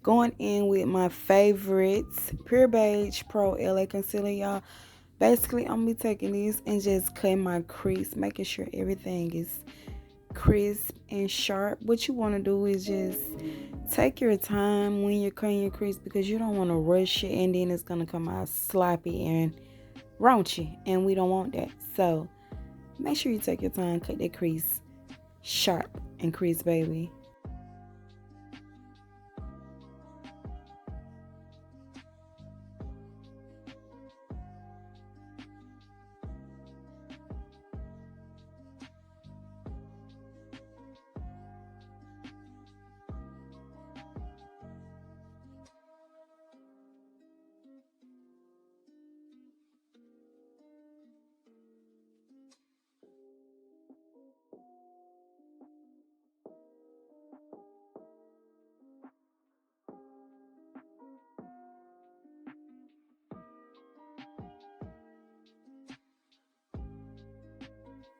Going in with my favorites, Pure Beige Pro LA Concealer, y'all. Basically, I'm going to be taking this and just cutting my crease, making sure everything is crisp and sharp. What you want to do is just take your time when you're cutting your crease, because you don't want to rush it and then it's going to come out sloppy and raunchy, and we don't want that. So make sure you take your time, cut that crease sharp and crease, baby.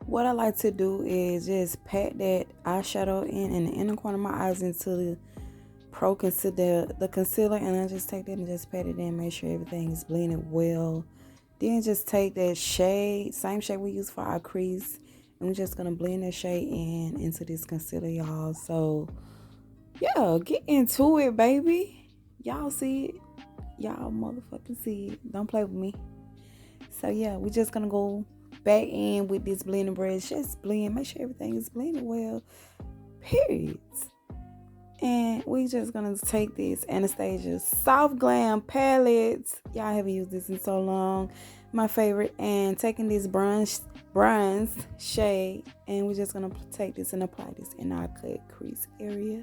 What I like to do is just pat that eyeshadow in the inner corner of my eyes into the Pro Concealer, the concealer, and I just take that and just pat it in, make sure everything is blended well. Then just take that shade, same shade we use for our crease, and we're just gonna blend that shade in into this concealer, y'all. So yeah, get into it, baby. Y'all see it. Y'all motherfucking see it. Don't play with me. So yeah, we're just gonna go back in with this blending brush. Just blend, make sure everything is blended well. Period. And we just gonna take this Anastasia Soft Glam palette. Y'all haven't used this in so long. My favorite. And taking this bronze shade, and we're just gonna take this and apply this in our cut crease area.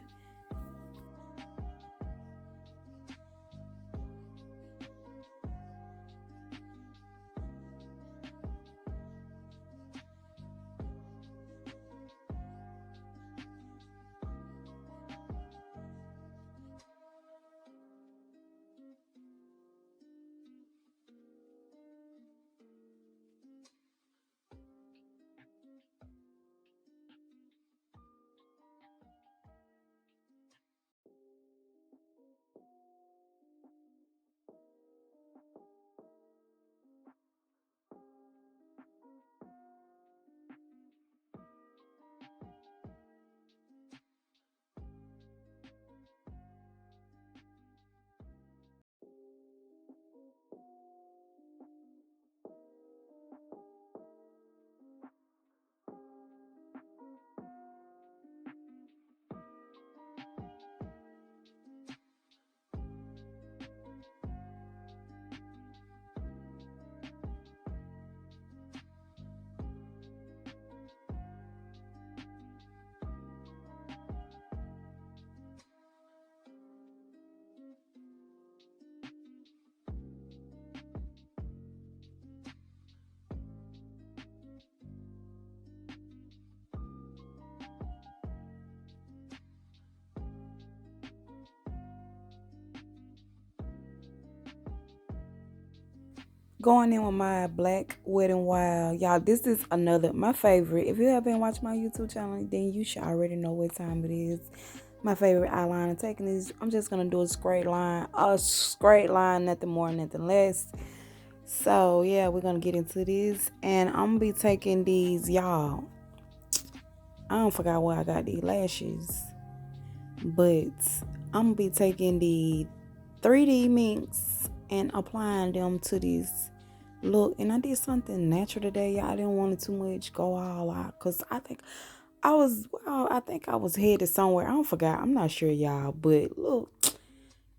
Going in with my black Wet&Wild. Y'all, this is another, my favorite. If you haven't watched my YouTube channel, then you should already know what time it is. My favorite eyeliner. Taking this, I'm just going to do a straight line, nothing more, nothing less. So, yeah, we're going to get into this. And I'm going to be taking these, y'all. I don't forgot where I got these lashes. But I'm going to be taking the 3D minks and applying them to this look. And I did something natural today, y'all. I didn't want it too much go all out, because I think I was headed somewhere. I don't forgot. I'm not sure, y'all. But look,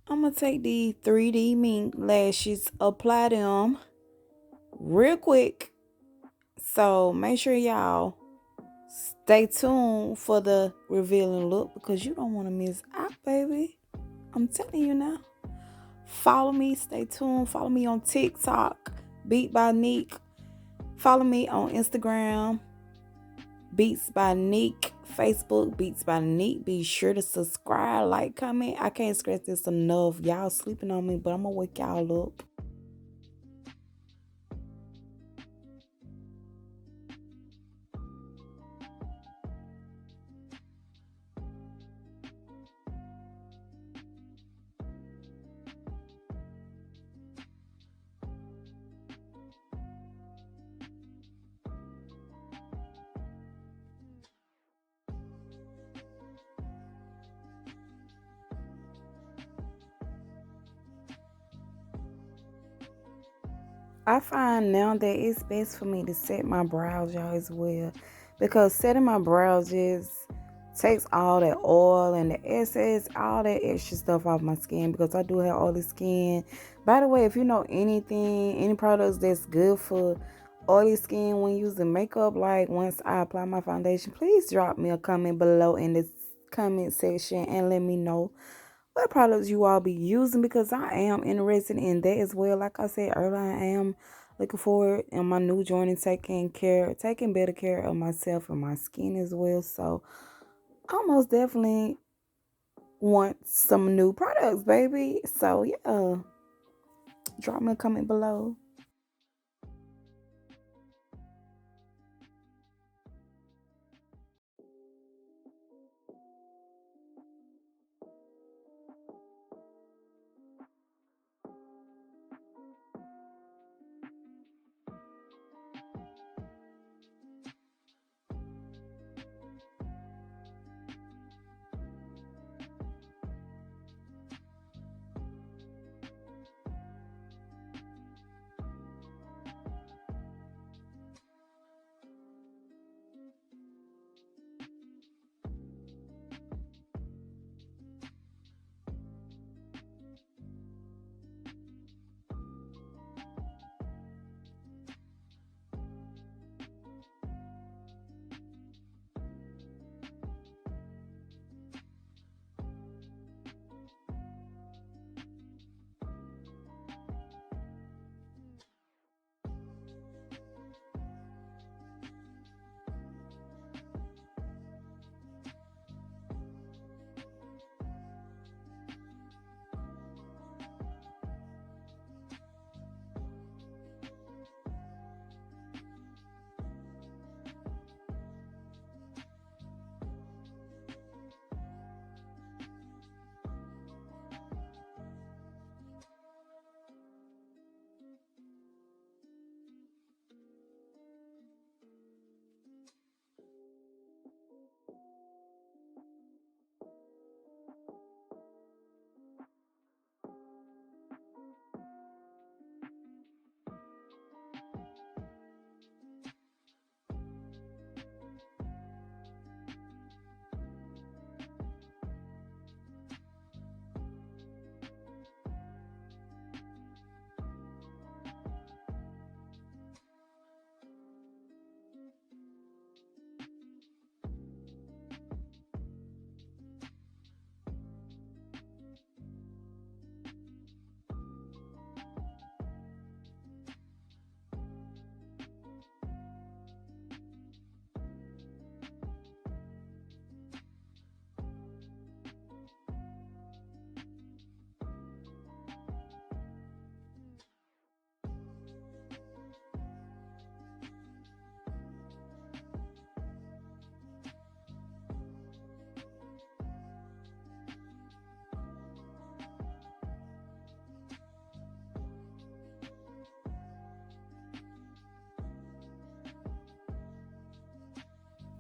I'm gonna take the 3D mink lashes, apply them real quick. So make sure y'all stay tuned for the revealing look, because you don't want to miss out, baby. I'm telling you now. Follow me, stay tuned. Follow me on TikTok, Bii Neek. Follow me on Instagram, Beats by Neek. Facebook, Beats by Neek. Be sure to subscribe, like, comment. I can't stress this enough. Y'all sleeping on me, but I'm gonna wake y'all up. I find now that it's best for me to set my brows, y'all, as well. Because setting my brows just takes all that oil and the excess, all that extra stuff off my skin, because I do have oily skin. By the way, if you know anything, any products that's good for oily skin when using makeup, like once I apply my foundation, please drop me a comment below in the comment section and let me know what products you all be using, because I am interested in that as well. Like I said earlier, I am looking forward in my new journey, taking better care of myself and my skin as well. So I most definitely want some new products, baby. So yeah, drop me a comment below.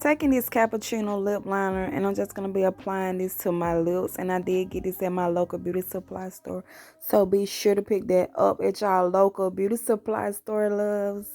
Taking this cappuccino lip liner, and I'm just going to be applying this to my lips. And I did get this at my local beauty supply store. So be sure to pick that up at y'all local beauty supply store, loves.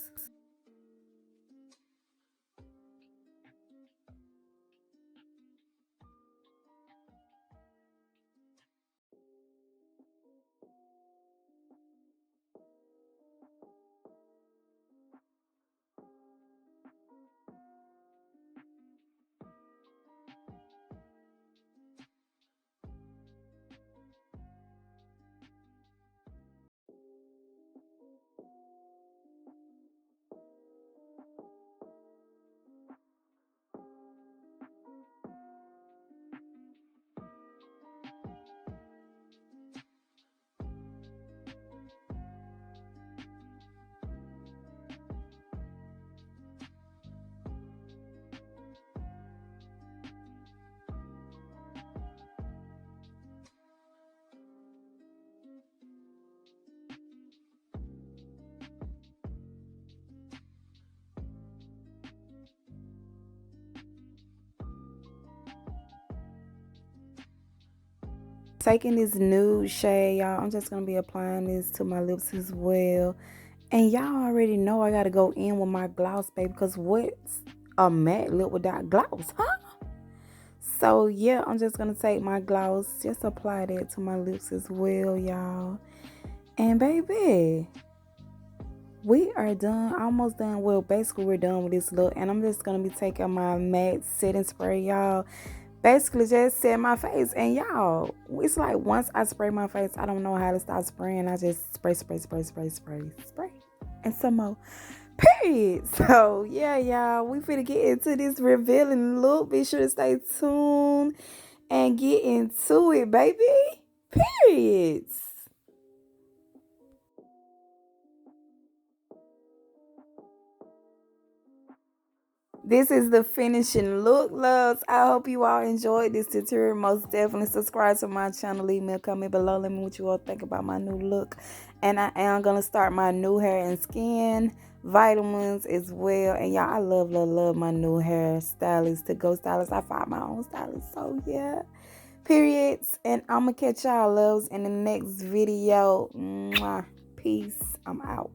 Taking this nude shade, y'all, I'm just going to be applying this to my lips as well. And y'all already know I gotta go in with my gloss, baby, because what's a matte lip without gloss, huh? So yeah, I'm just gonna take my gloss, just apply that to my lips as well, y'all. And baby, we are done, almost done. Well, basically we're done with this look, and I'm just gonna be taking my matte setting spray, y'all. Basically just set my face, and y'all, it's like once I spray my face, I don't know how to stop spraying. I just spray and some more, period. So yeah, y'all, we finna get into this revealing look. Be sure to stay tuned and get into it, baby, period. This is the finishing look, loves. I hope you all enjoyed this tutorial. Most definitely subscribe to my channel. Leave me a comment below. Let me know what you all think about my new look. And I am going to start my new hair and skin vitamins as well. And y'all, I love my new hair stylist, to go stylist. I find my own stylist. So yeah, periods. And I'm going to catch y'all, loves, in the next video. Mwah. Peace. I'm out.